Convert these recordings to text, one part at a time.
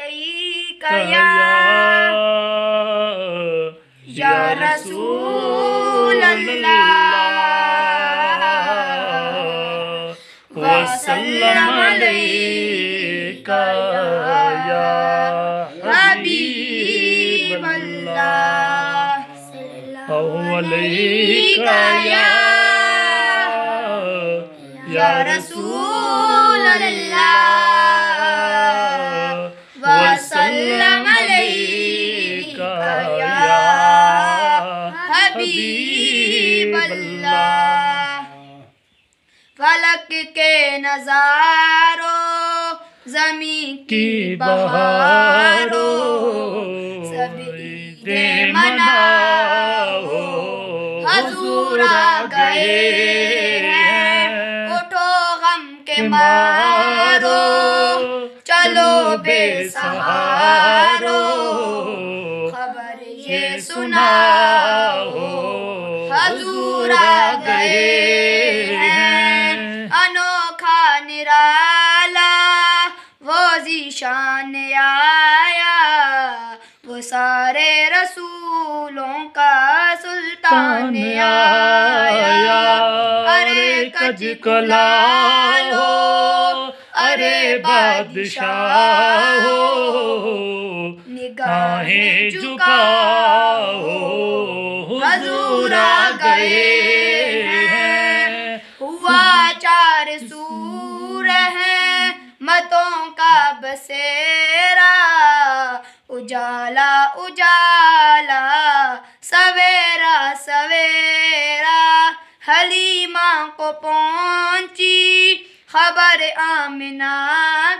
علیک یا رسول اللہ وسلم علیک یا حبیب اللہ علیک یا رسول اللہ وسلم علیک یا حبیب اللہ فلک کے نظاروں زمین کی بہاروں سبھی دے مناؤ حضور آ گئے ہیں اٹھو غم کے مارو چلو بے سہارو خبر یہ سناؤ حضور آ گئے ہیں انوکھا نرالا وہ ذیشان آیا وہ سارے رسولوں کا سلطان آیا ارے کج کلال ہو ارے بادشاہ ہو نگاہیں جھکاؤ حضور آ گئے ہیں ہوا چار سور ہیں متوں کا بسیرا اجالا اجالا سویرا سویرا حلیمہ کو پہنچی خبر آمنہ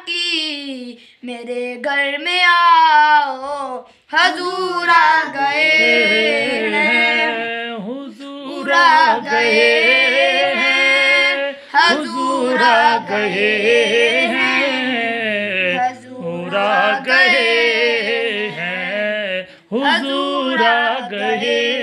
کی میرے گھر میں آؤ حضور آ گئے ہیں حضور آ گئے ہیں حضور آ گئے ہیں حضور آ گئے ہیں حضور آ گئے